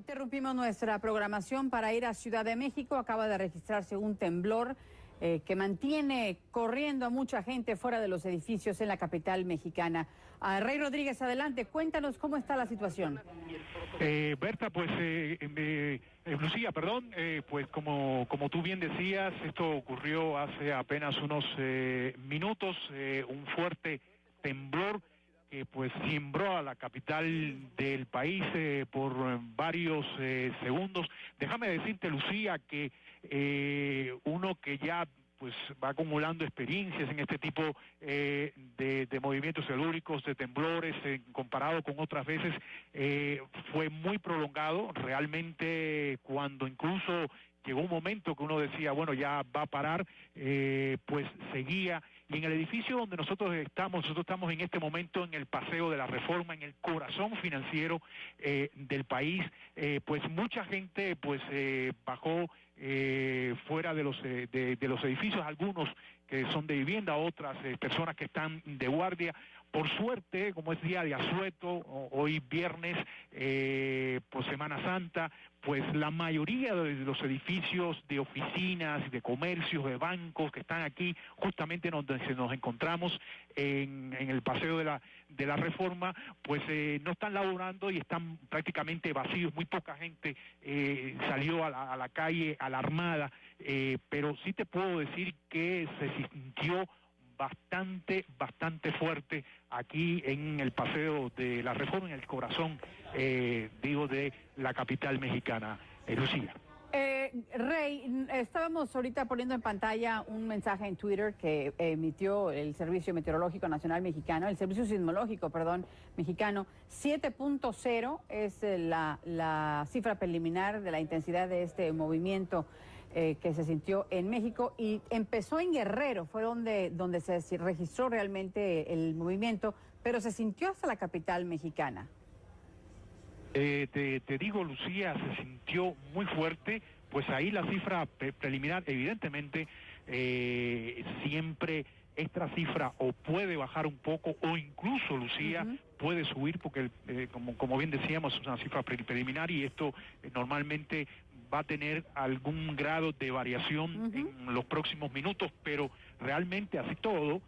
Interrumpimos nuestra programación para ir a Ciudad de México. Acaba de registrarse un temblor que mantiene corriendo a mucha gente fuera de los edificios en la capital mexicana. Rey Rodríguez, adelante, cuéntanos cómo está la situación. Berta, pues, Lucía, perdón, pues como tú bien decías, esto ocurrió hace apenas unos minutos, un fuerte temblor que pues cimbró a la capital del país por varios segundos. Déjame decirte, Lucía, que uno que ya pues va acumulando experiencias en este tipo de movimientos telúricos, de temblores, comparado con otras veces, fue muy prolongado. Realmente, cuando incluso llegó un momento que uno decía, bueno, ya va a parar, pues seguía. Y en el edificio donde nosotros estamos en este momento en el Paseo de la Reforma, en el corazón financiero del país, pues mucha gente pues bajó fuera de los edificios, algunos que son de vivienda, otras personas que están de guardia. Por suerte, como es día de asueto, hoy viernes, por Semana Santa, pues la mayoría de los edificios de oficinas, de comercios, de bancos que están aquí, justamente donde nos encontramos en el Paseo de la Reforma, pues no están laborando y están prácticamente vacíos. Muy poca gente salió a la calle alarmada, pero sí te puedo decir que se sintió bastante fuerte aquí en el Paseo de la Reforma, en el corazón, de la capital mexicana. Lucía. Rey, estábamos ahorita poniendo en pantalla un mensaje en Twitter que emitió el Servicio Meteorológico Nacional Mexicano, el Servicio Sismológico, perdón, mexicano. 7.0 es la cifra preliminar de la intensidad de este movimiento que se sintió en México, y empezó en Guerrero, fue donde se registró realmente el movimiento, pero se sintió hasta la capital mexicana. Te digo, Lucía, se sintió muy fuerte. Pues ahí la cifra preliminar, evidentemente, siempre esta cifra o puede bajar un poco, o incluso, Lucía, puede subir, porque como bien decíamos, es una cifra preliminar, y esto normalmente va a tener algún grado de variación en los próximos minutos, pero realmente así todo,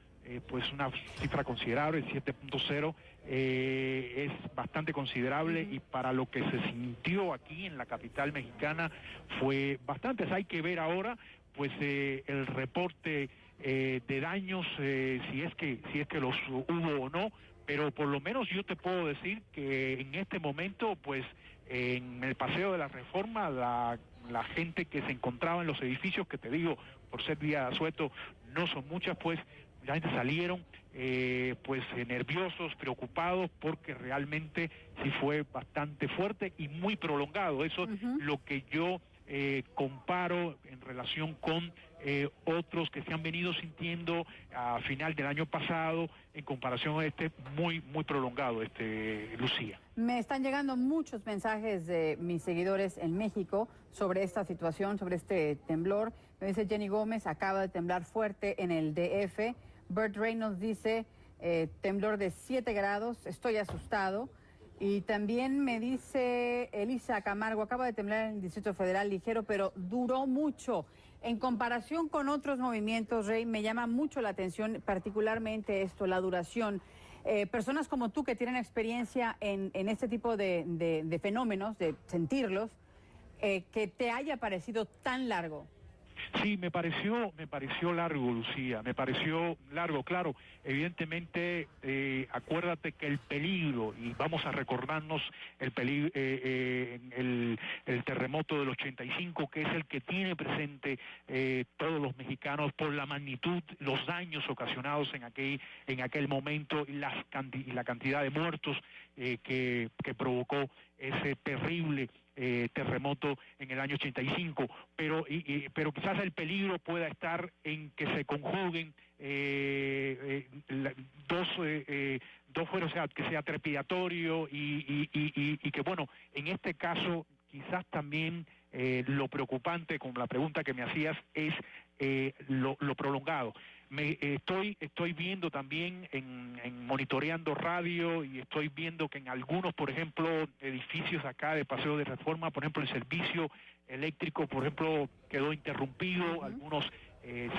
pues una cifra considerable, 7.0, es bastante considerable, y para lo que se sintió aquí en la capital mexicana fue bastante. Hay que ver ahora pues el reporte de daños, si es que los hubo o no, pero por lo menos yo te puedo decir que en este momento pues en el Paseo de la Reforma la gente que se encontraba en los edificios, que te digo, por ser día de asueto, no son muchas, pues la gente salieron nerviosos, preocupados, porque realmente sí fue bastante fuerte y muy prolongado. Eso es lo que yo comparo en relación con otros que se han venido sintiendo a final del año pasado, en comparación a muy prolongado, Lucía. Me están llegando muchos mensajes de mis seguidores en México sobre esta situación, sobre este temblor. Me dice Jenny Gómez, acaba de temblar fuerte en el DF. Bert Reynolds dice, temblor de 7 grados, estoy asustado. Y también me dice Elisa Camargo, acaba de temblar en el Distrito Federal ligero, pero duró mucho. En comparación con otros movimientos, Rey, me llama mucho la atención, particularmente esto, la duración. Personas como tú que tienen experiencia en este tipo de fenómenos, de sentirlos, que te haya parecido tan largo. Sí, me pareció largo, Lucía, me pareció largo, claro. Evidentemente, acuérdate que el peligro, y vamos a recordarnos el peligro, el terremoto del 85, que es el que tiene presente todos los mexicanos por la magnitud, los daños ocasionados en aquel momento, y la cantidad de muertos que provocó ese terrible terremoto en el año 85, pero quizás el peligro pueda estar en que se conjuguen dos fueros, o sea, que sea trepidatorio y que, bueno, en este caso quizás también lo preocupante, con la pregunta que me hacías, es lo prolongado. Estoy viendo también monitoreando radio, y estoy viendo que en algunos, por ejemplo, edificios acá de Paseo de Reforma, por ejemplo, el servicio eléctrico, por ejemplo, quedó interrumpido, algunos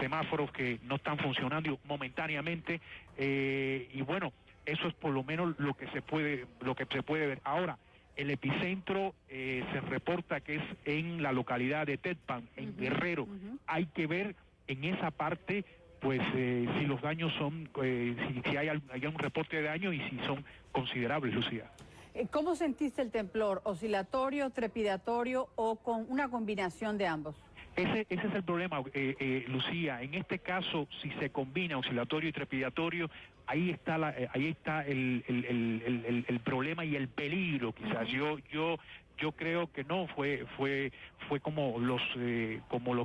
semáforos que no están funcionando momentáneamente, y bueno, eso es por lo menos lo que se puede ver. Ahora, el epicentro se reporta que es en la localidad de Tecpan, en Guerrero. Hay que ver en esa parte, pues, si los daños son, si hay un reporte de daño y si son considerables, Lucía. ¿Cómo sentiste el temblor? ¿Oscilatorio, trepidatorio o con una combinación de ambos? Ese es el problema, Lucía. En este caso, si se combina oscilatorio y trepidatorio, ahí está el problema y el peligro, quizás. Yo creo que no fue como los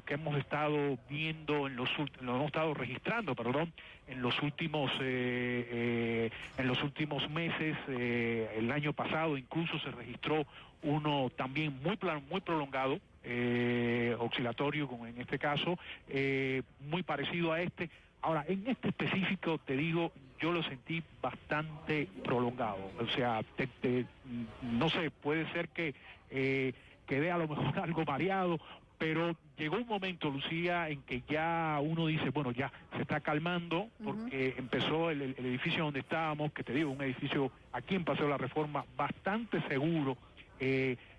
que hemos estado viendo hemos estado registrando, perdón, en los últimos meses. El año pasado incluso se registró uno también muy prolongado, oscilatorio, como en este caso, muy parecido a este. Ahora, en este específico, te digo, yo lo sentí bastante prolongado. O sea, no sé, puede ser que quedé a lo mejor algo mareado, pero llegó un momento, Lucía, en que ya uno dice, bueno, ya se está calmando, porque empezó el edificio donde estábamos, que te digo, un edificio aquí en Paseo de la Reforma, bastante seguro.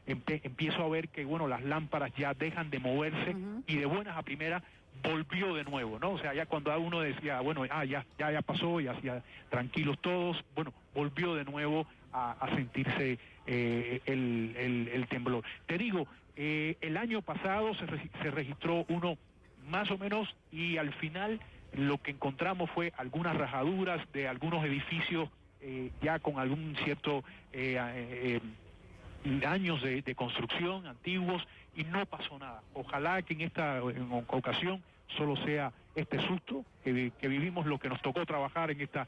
Empiezo a ver que, bueno, las lámparas ya dejan de moverse, y de buenas a primeras volvió de nuevo, ¿no? O sea, ya cuando uno decía, bueno, ya pasó, ya tranquilos todos, bueno, volvió de nuevo a sentirse el temblor. Te digo, el año pasado se registró uno más o menos, y al final lo que encontramos fue algunas rajaduras de algunos edificios ya con algún cierto años de construcción antiguos, y no pasó nada. Ojalá que en esta ocasión solo sea este susto que vivimos, lo que nos tocó trabajar en estos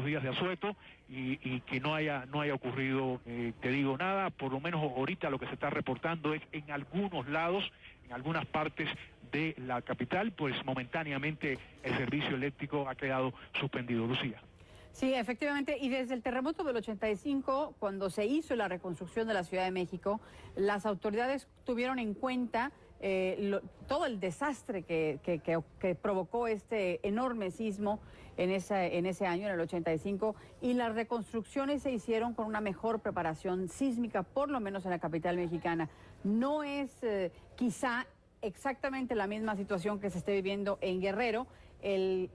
días de asueto, y que no haya ocurrido, te digo, nada. Por lo menos ahorita lo que se está reportando es en algunos lados, en algunas partes de la capital, pues momentáneamente el servicio eléctrico ha quedado suspendido, Lucía. Sí, efectivamente, y desde el terremoto del 85, cuando se hizo la reconstrucción de la Ciudad de México, las autoridades tuvieron en cuenta todo el desastre que provocó este enorme sismo en ese año, en el 85, y las reconstrucciones se hicieron con una mejor preparación sísmica, por lo menos en la capital mexicana. No es quizá exactamente la misma situación que se esté viviendo en Guerrero. El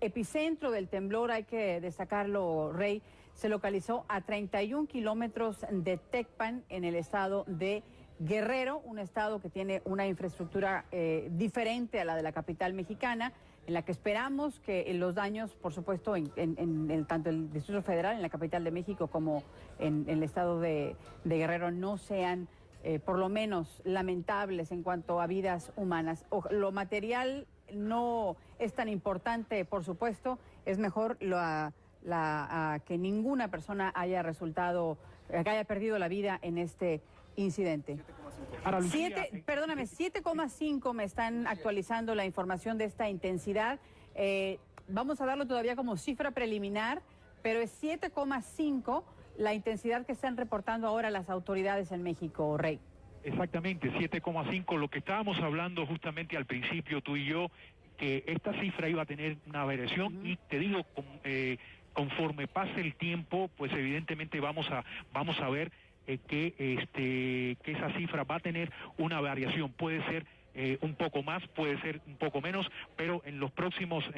epicentro del temblor, hay que destacarlo, Rey, se localizó a 31 kilómetros de Tecpan, en el estado de Guerrero, un estado que tiene una infraestructura diferente a la de la capital mexicana, en la que esperamos que los daños, por supuesto, tanto el Distrito Federal, en la capital de México, como en el estado de Guerrero, no sean por lo menos lamentables en cuanto a vidas humanas. Lo material no es tan importante, por supuesto, es mejor que ninguna persona haya perdido la vida en este incidente. 7,5 me están actualizando la información de esta intensidad. Vamos a darlo todavía como cifra preliminar, pero es 7,5 la intensidad que están reportando ahora las autoridades en México, Rey. Exactamente, 7,5, lo que estábamos hablando justamente al principio, tú y yo, que esta cifra iba a tener una variación, y te digo, conforme pase el tiempo, pues evidentemente vamos a ver que esa cifra va a tener una variación. Puede ser un poco más, puede ser un poco menos, pero en los próximos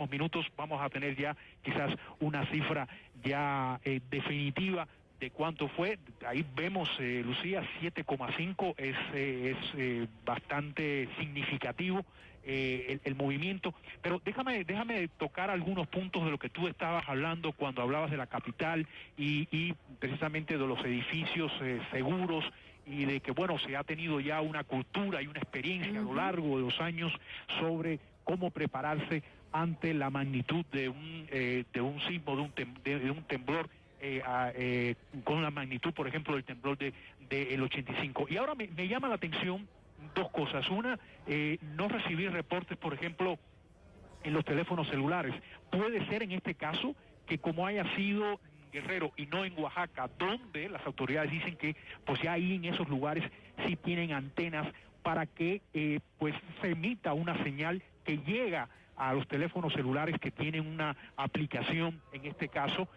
minutos vamos a tener ya quizás una cifra ya definitiva de cuánto fue. Ahí vemos, Lucía, 7,5 es bastante significativo el movimiento, pero déjame tocar algunos puntos de lo que tú estabas hablando cuando hablabas de la capital y precisamente de los edificios seguros, y de que, bueno, se ha tenido ya una cultura y una experiencia a lo largo de los años sobre cómo prepararse ante la magnitud de un sismo, de un temblor, con la magnitud, por ejemplo, del temblor del 85. Y ahora me llama la atención dos cosas. Una, no recibir reportes, por ejemplo, en los teléfonos celulares. Puede ser en este caso que como haya sido Guerrero y no en Oaxaca, donde las autoridades dicen que pues ya ahí en esos lugares sí tienen antenas para que pues se emita una señal que llega a los teléfonos celulares que tienen una aplicación, en este caso,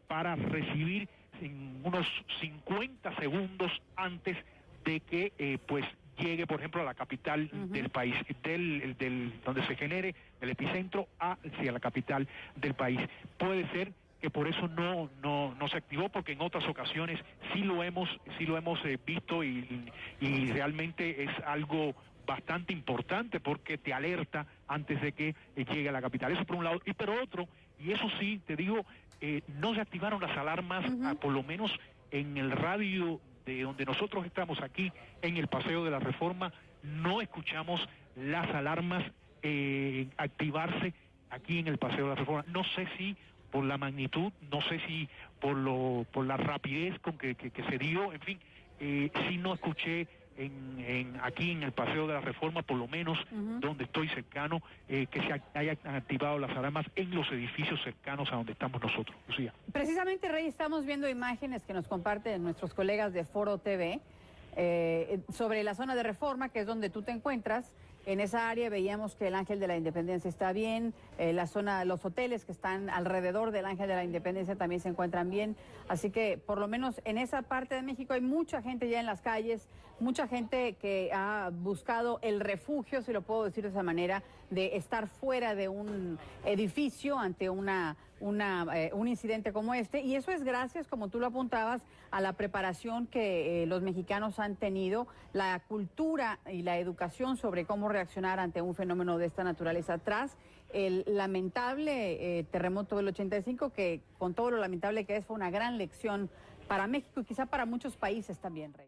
para recibir en unos 50 segundos antes de que pues llegue, por ejemplo, a la capital del país, donde se genere el epicentro hacia la capital del país. Puede ser que por eso no se activó, porque en otras ocasiones sí lo hemos visto y realmente es algo bastante importante porque te alerta antes de que llegue a la capital. Eso por un lado. Y por otro, y eso sí, te digo, no se activaron las alarmas, por lo menos en el radio de donde nosotros estamos aquí, en el Paseo de la Reforma, no escuchamos las alarmas activarse aquí en el Paseo de la Reforma. No sé si por la magnitud, no sé si por la rapidez con que se dio, en fin, sí no escuché aquí en el Paseo de la Reforma, por lo menos donde estoy cercano, que se hayan activado las alarmas en los edificios cercanos a donde estamos nosotros, Lucía. Precisamente, Rey, estamos viendo imágenes que nos comparten nuestros colegas de Foro TV sobre la zona de Reforma, que es donde tú te encuentras. En esa área veíamos que el Ángel de la Independencia está bien, la zona, los hoteles que están alrededor del Ángel de la Independencia también se encuentran bien, así que por lo menos en esa parte de México hay mucha gente ya en las calles, mucha gente que ha buscado el refugio, si lo puedo decir de esa manera, de estar fuera de un edificio ante un incidente como este, y eso es gracias, como tú lo apuntabas, a la preparación que los mexicanos han tenido, la cultura y la educación sobre cómo reaccionar ante un fenómeno de esta naturaleza. Tras el lamentable terremoto del 85, que con todo lo lamentable que es, fue una gran lección para México y quizá para muchos países también, Rey.